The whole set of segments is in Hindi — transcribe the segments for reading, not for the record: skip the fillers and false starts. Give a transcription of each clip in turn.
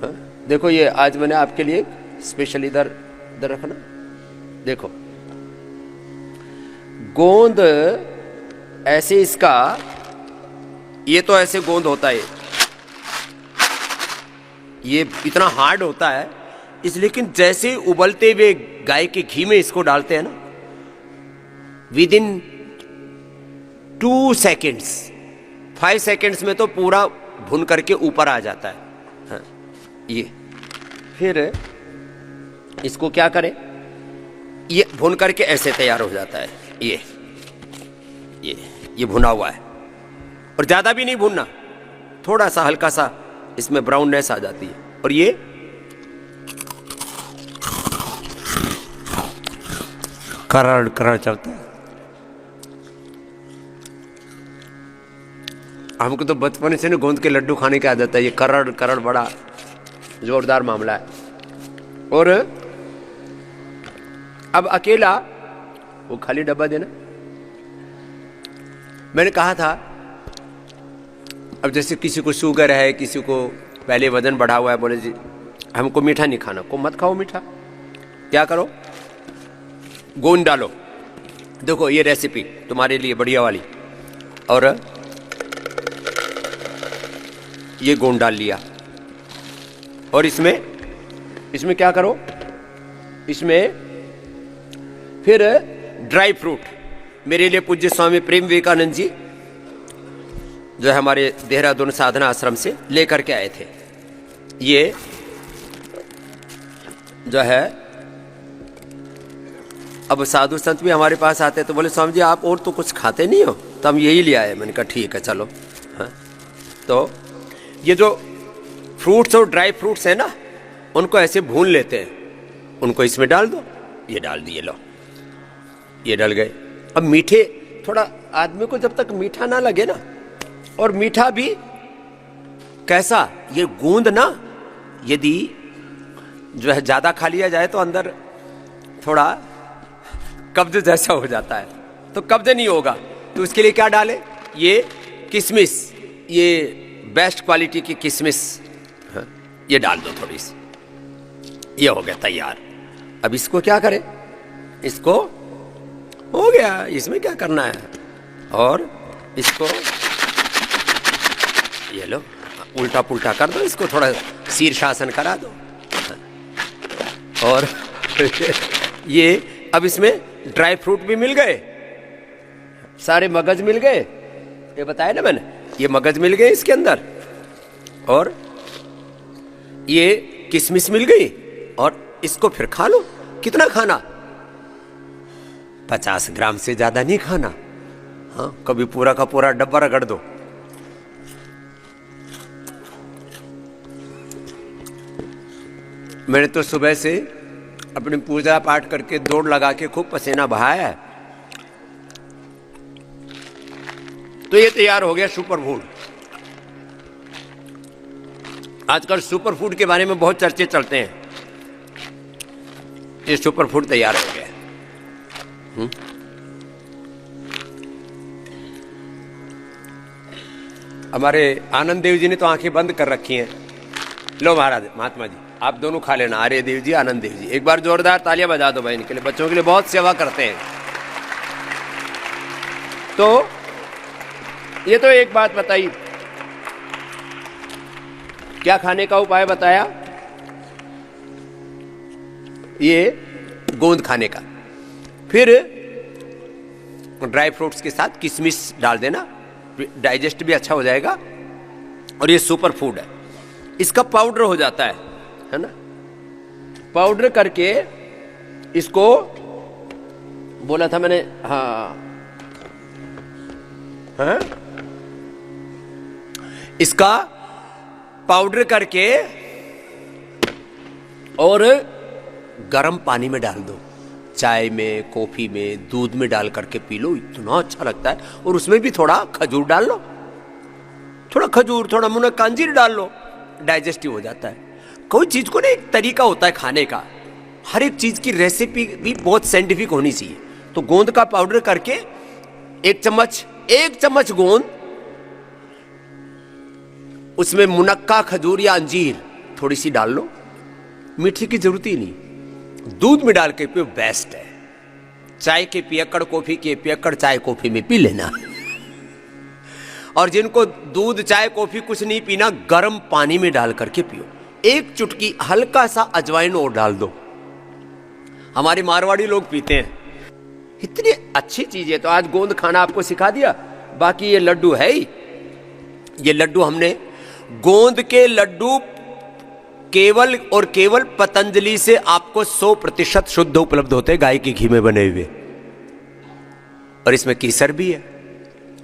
हाँ? देखो ये आज मैंने आपके लिए स्पेशल इधर इधर रखना, देखो गोंद ऐसे, इसका ये तो ऐसे गोंद होता है, ये इतना हार्ड होता है इस, लेकिन जैसे उबलते हुए गाय के घी में इसको डालते हैं ना, विद इन 2 सेकेंड्स 5 सेकेंड्स में तो पूरा भुन करके ऊपर आ जाता है। हाँ, ये फिर इसको क्या करें, ये भुन करके ऐसे तैयार हो जाता है। ये भुना हुआ है, और ज्यादा भी नहीं भुनना, थोड़ा सा हल्का सा इसमें ब्राउननेस आ जाती है, और ये करड़ करड़ चलता है। हमको तो बचपन से ना गोंद के लड्डू खाने की आदत है, ये करड़ करड़ बड़ा जोरदार मामला है। और अब अकेला वो खाली डब्बा देना, मैंने कहा था अब जैसे किसी को शुगर है, किसी को पहले वजन बढ़ा हुआ है, बोले जी हमको मीठा नहीं खाना, को मत खाओ मीठा, क्या करो गोंद डालो। देखो ये रेसिपी तुम्हारे लिए बढ़िया वाली, और ये गोंद डाल लिया, और इसमें क्या करो, इसमें फिर ड्राई फ्रूट, मेरे लिए पूज्य स्वामी प्रेम विवेकानंद जी जो है हमारे देहरादून साधना आश्रम से लेकर के आए थे। ये जो है अब साधु संत भी हमारे पास आते तो बोले स्वामी जी आप और तो कुछ खाते नहीं हो, तो हम यही ले आए। मैंने कहा ठीक है चलो। हाँ, तो ये जो फ्रूट्स और ड्राई फ्रूट्स है ना, उनको ऐसे भून लेते हैं, उनको इसमें डाल दो, ये डाल दिए, लो ये डल गए। अब मीठे थोड़ा आदमी को जब तक मीठा ना लगे ना, और मीठा भी कैसा, ये गूंद ना यदि जो है ज्यादा खा लिया जाए तो अंदर थोड़ा कब्ज जैसा हो जाता है, तो कब्ज नहीं होगा, तो उसके लिए क्या डाले, ये किशमिश, ये बेस्ट क्वालिटी की किशमिश, हाँ, ये डाल दो थोड़ी सी, ये हो गया तैयार। अब इसको क्या करें, इसको हो गया, इसमें क्या करना है, और इसको ये लो उल्टा पुल्टा कर दो, इसको थोड़ा शीर्षासन करा दो, और ये अब इसमें ड्राई फ्रूट भी मिल गए, सारे मगज मिल गए, ये बताया ना मैंने, ये मगज मिल गए इसके अंदर, और ये किशमिश मिल गई, और इसको फिर खा लो। कितना खाना, 50 ग्राम से ज्यादा नहीं खाना। हाँ, कभी पूरा का पूरा डब्बा रगड़ दो। मैंने तो सुबह से अपनी पूजा पाठ करके दौड़ लगा के खूब पसीना बहाया है, तो ये तैयार हो गया सुपर फूड। आजकल सुपर फूड के बारे में बहुत चर्चे चलते हैं, ये सुपर फूड तैयार हो गया। हमारे आनंद देव जी ने तो आंखें बंद कर रखी हैं। लो महाराज, महात्मा जी आप दोनों खा लेना, आर्य देव जी, आनंद देव जी, एक बार जोरदार तालियां बजा दो भाई, इनके लिए, बच्चों के लिए बहुत सेवा करते हैं। तो ये तो एक बात बताई, क्या खाने का उपाय बताया, ये गोंद खाने का, फिर ड्राई फ्रूट्स के साथ किशमिश डाल देना, डाइजेस्ट भी अच्छा हो जाएगा, और ये सुपर फूड है, इसका पाउडर हो जाता है ना, पाउडर करके इसको बोला था मैंने, हाँ हाँ, इसका पाउडर करके और गर्म पानी में डाल दो, चाय में, कॉफी में, दूध में डाल करके पी लो, इतना अच्छा लगता है। और उसमें भी थोड़ा खजूर डाल लो, थोड़ा खजूर, थोड़ा मुनक्का अंजीर डाल लो, डाइजेस्टिव हो जाता है। कोई चीज को ना एक तरीका होता है खाने का, हर एक चीज की रेसिपी भी बहुत साइंटिफिक होनी चाहिए। तो गोंद का पाउडर करके एक चम्मच गोंद, उसमें मुनक्का, खजूर या अंजीर थोड़ी सी डाल लो, मीठी की जरूरत ही नहीं, दूध में डाल के पियो, बेस्ट है। चाय के पियक्कड़, कॉफी के पियक्कड़ चाय कॉफी में पी लेना। और जिनको दूध चाय कॉफी कुछ नहीं पीना, गर्म पानी में डाल करके पियो। एक चुटकी हल्का सा अजवाइन और डाल दो, हमारे मारवाड़ी लोग पीते हैं, इतनी अच्छी चीज है। तो आज गोंद खाना आपको सिखा दिया। बाकी ये लड्डू है ही, ये लड्डू हमने गोंद के लड्डू केवल और केवल पतंजलि से आपको 100% शुद्ध उपलब्ध होते हैं, गाय के घी में बने हुए। और इसमें केसर भी है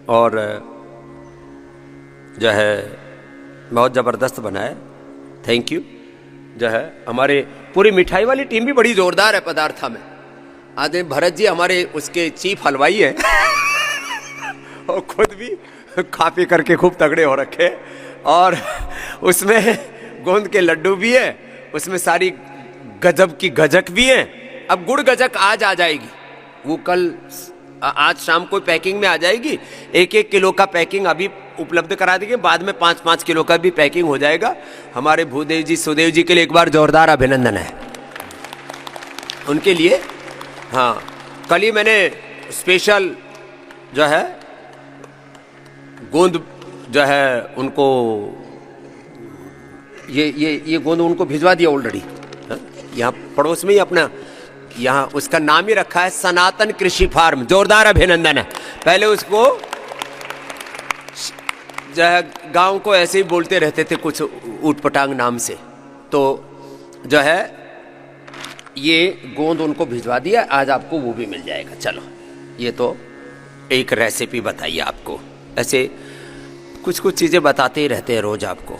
और जो है बहुत जबरदस्त बना है। Thank you. जो है हमारे पूरी मिठाई वाली टीम भी बड़ी जोरदार है पदार्था में। आदे भरत जी हमारे उसके चीफ हलवाई है और खुद भी खा पी करके खूब तगड़े हो रखे, और उसमें गोंद के लड्डू भी है, उसमें सारी गजब की गजक भी है। अब गुड़ गजक आज आ जाएगी, वो कल आज शाम को पैकिंग में आ जाएगी। 1-1 किलो का पैकिंग अभी उपलब्ध करा देंगे, बाद में 5-5 किलो का भी पैकिंग हो जाएगा। हमारे भूदेव जी सुदेव जी के लिए एक बार जोरदार अभिनंदन है उनके लिए। हाँ, कल ही मैंने स्पेशल जो है गोंद जो है उनको ये गोंद उनको भिजवा दिया ऑलरेडी। यहाँ पड़ोस में ही अपना, यहाँ उसका नाम ही रखा है सनातन कृषि फार्म। जोरदार अभिनंदन है। पहले उसको जो है गांव को ऐसे ही बोलते रहते थे कुछ ऊटपटांग नाम से, तो जो है ये गोंद उनको भिजवा दिया, आज आपको वो भी मिल जाएगा। चलो, ये तो एक रेसिपी बताइए आपको, ऐसे कुछ कुछ चीजें बताते ही रहते हैं रोज आपको।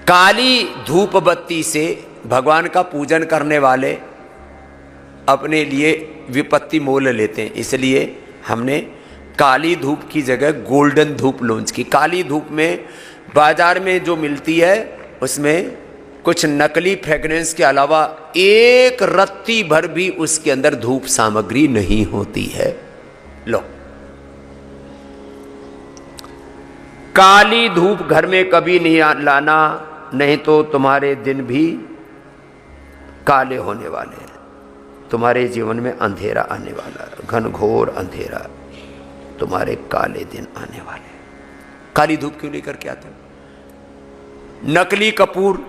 काली धूप बत्ती से भगवान का पूजन करने वाले अपने लिए विपत्ति मोल लेते हैं, इसलिए हमने काली धूप की जगह गोल्डन धूप लॉन्च की। काली धूप में बाजार में जो मिलती है उसमें कुछ नकली फ्रेग्रेंस के अलावा एक रत्ती भर भी उसके अंदर धूप सामग्री नहीं होती है। लो, काली धूप घर में कभी नहीं लाना, नहीं तो तुम्हारे दिन भी काले होने वाले हैं, तुम्हारे जीवन में अंधेरा आने वाला है, घनघोर अंधेरा, तुम्हारे काले दिन आने वाले। काली धूप क्यों लेकर के आते हो? नकली कपूर,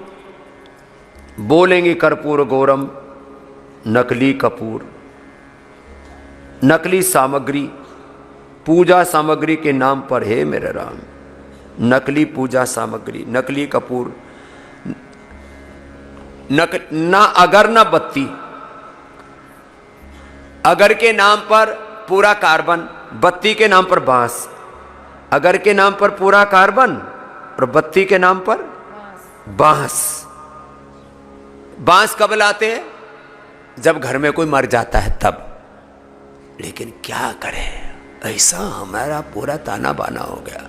बोलेंगे कर्पूर गौरम, नकली कपूर, नकली सामग्री, पूजा सामग्री के नाम पर है मेरे राम, नकली पूजा सामग्री, नकली कपूर, ना अगर ना बत्ती, अगर के नाम पर पूरा कार्बन, बत्ती के नाम पर बांस, अगर के नाम पर पूरा कार्बन और बत्ती के नाम पर बांस। बांस कब लाते हैं? जब घर में कोई मर जाता है तब। लेकिन क्या करें, ऐसा हमारा पूरा ताना बाना हो गया।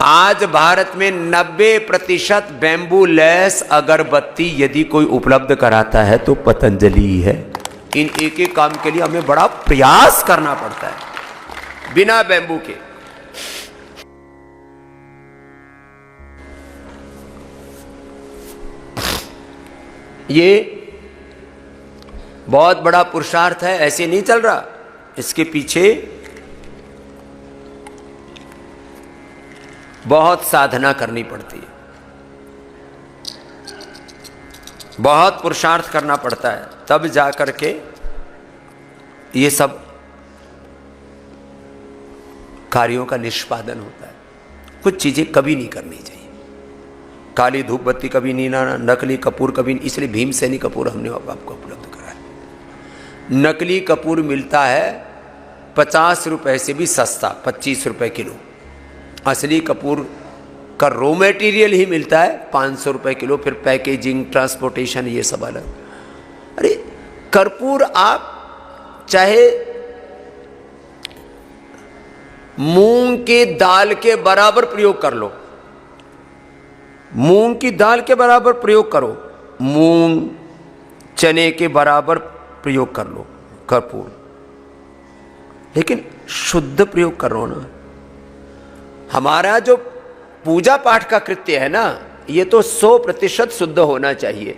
आज भारत में 90% बैम्बू लेस अगरबत्ती यदि कोई उपलब्ध कराता है तो पतंजलि है। इन एक एक काम के लिए हमें बड़ा प्रयास करना पड़ता है बिना बैम्बू के। ये बहुत बड़ा पुरुषार्थ है, ऐसे नहीं चल रहा। इसके पीछे बहुत साधना करनी पड़ती है, बहुत पुरुषार्थ करना पड़ता है, तब जा करके ये सब कार्यों का निष्पादन होता है। कुछ चीजें कभी नहीं करनी चाहिए। काली धूप बत्ती कभी नहीं लाना, नकली कपूर कभी नहीं, इसलिए भीमसेनी कपूर हमने आपको उपलब्ध कराया। नकली कपूर मिलता है 50 रुपए से भी सस्ता, 25 रुपए किलो। असली कपूर का रॉ मटेरियल ही मिलता है 500 रुपए किलो, फिर पैकेजिंग, ट्रांसपोर्टेशन, ये सब अलग। अरे कर्पूर आप चाहे मूंग के दाल के बराबर प्रयोग कर लो, मूंग की दाल के बराबर प्रयोग करो, मूंग चने के बराबर प्रयोग कर लो कर्पूर, लेकिन शुद्ध प्रयोग करो ना। हमारा जो पूजा पाठ का कृत्य है ना, ये तो 100% शुद्ध होना चाहिए।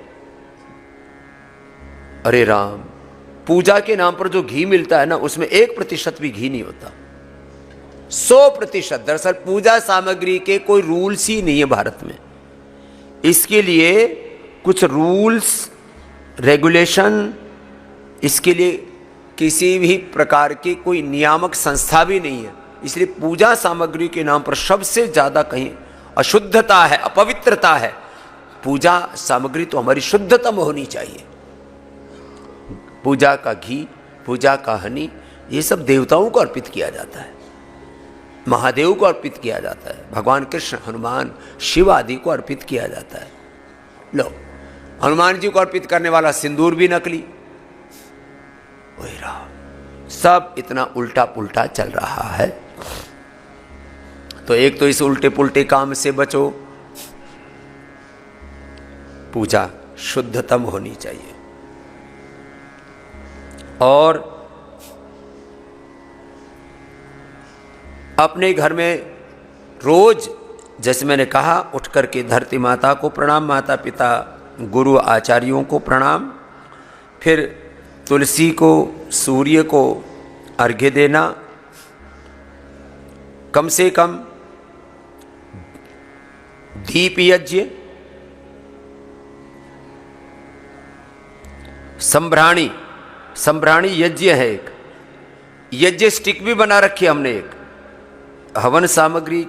अरे राम, पूजा के नाम पर जो घी मिलता है ना, उसमें 1% भी घी नहीं होता। 100%। दरअसल पूजा सामग्री के कोई रूल्स ही नहीं है भारत में। इसके लिए कुछ रूल्स रेगुलेशन, इसके लिए किसी भी प्रकार की कोई नियामक संस्था भी नहीं है। इसलिए पूजा सामग्री के नाम पर सबसे ज्यादा कहीं अशुद्धता है, अपवित्रता है। पूजा सामग्री तो हमारी शुद्धतम होनी चाहिए। पूजा का घी, पूजा का हनी, ये सब देवताओं को अर्पित किया जाता है, महादेव को अर्पित किया जाता है, भगवान कृष्ण, हनुमान, शिव आदि को अर्पित किया जाता है। लो, हनुमान जी को अर्पित करने वाला सिंदूर भी नकली। वही रहा, सब इतना उल्टा पुल्टा चल रहा है। तो एक तो इस उल्टे पुल्टे काम से बचो, पूजा शुद्धतम होनी चाहिए। और अपने घर में रोज, जैसे मैंने कहा, उठ करके धरती माता को प्रणाम, माता पिता गुरु आचार्यों को प्रणाम, फिर तुलसी को, सूर्य को अर्घ्य देना, कम से कम दीप यज्ञ, संभ्राणी यज्ञ है एक, यज्ञ स्टिक भी बना रखी हमने एक, हवन सामग्री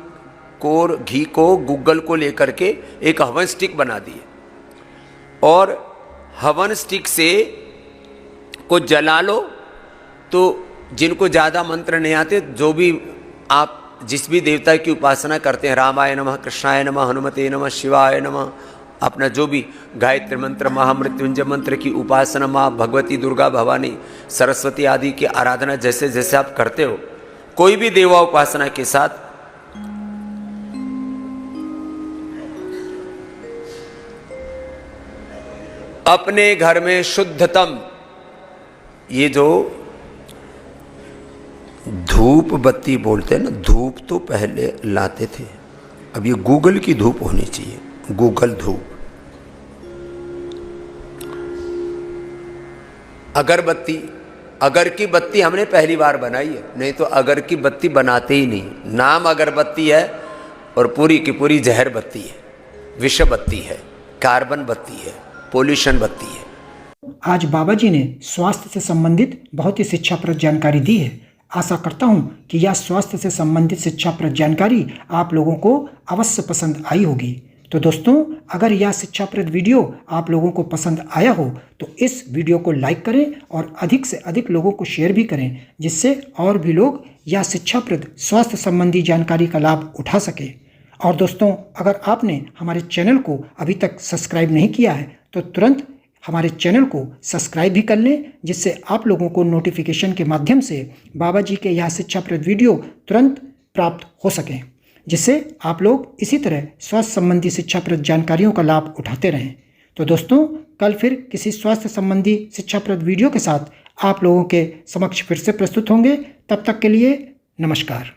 को, घी को, गूगल को लेकर के एक हवन स्टिक बना दिए, और हवन स्टिक से को जला लो। तो जिनको ज़्यादा मंत्र नहीं आते, जो भी आप जिस भी देवता की उपासना करते हैं, रामाय नमः, कृष्णाय नमः, हनुमते नमः, शिवाय नमः, अपना जो भी गायत्री मंत्र, महामृत्युंजय मंत्र की उपासना, माँ भगवती, दुर्गा, भवानी, सरस्वती आदि की आराधना जैसे जैसे आप करते हो, कोई भी देवा उपासना के साथ अपने घर में शुद्धतम, ये जो धूप बत्ती बोलते हैं ना, धूप तो पहले लाते थे, अब ये गूगल की धूप होनी चाहिए, गूगल धूप। अगरबत्ती, अगर की बत्ती हमने पहली बार बनाई है, नहीं तो अगर की बत्ती बनाते ही नहीं। नाम अगरबत्ती है और पूरी की पूरी जहर बत्ती है, विष बत्ती है, कार्बन बत्ती है, पोल्यूशन बत्ती है। आज बाबा जी ने स्वास्थ्य से संबंधित बहुत ही शिक्षाप्रद जानकारी दी है। आशा करता हूं कि यह स्वास्थ्य से संबंधित शिक्षाप्रद जानकारी आप लोगों को अवश्य पसंद आई होगी। तो दोस्तों, अगर यह शिक्षाप्रद वीडियो आप लोगों को पसंद आया हो तो इस वीडियो को लाइक करें और अधिक से अधिक लोगों को शेयर भी करें, जिससे और भी लोग यह शिक्षाप्रद स्वास्थ्य संबंधी जानकारी का लाभ उठा सके। और दोस्तों, अगर आपने हमारे चैनल को अभी तक सब्सक्राइब नहीं किया है तो तुरंत हमारे चैनल को सब्सक्राइब भी कर लें, जिससे आप लोगों को नोटिफिकेशन के माध्यम से बाबा जी के यह शिक्षाप्रद वीडियो तुरंत प्राप्त हो सकें, जिससे आप लोग इसी तरह स्वास्थ्य संबंधी शिक्षाप्रद जानकारियों का लाभ उठाते रहें। तो दोस्तों, कल फिर किसी स्वास्थ्य संबंधी शिक्षाप्रद वीडियो के साथ आप लोगों के समक्ष फिर से प्रस्तुत होंगे। तब तक के लिए नमस्कार।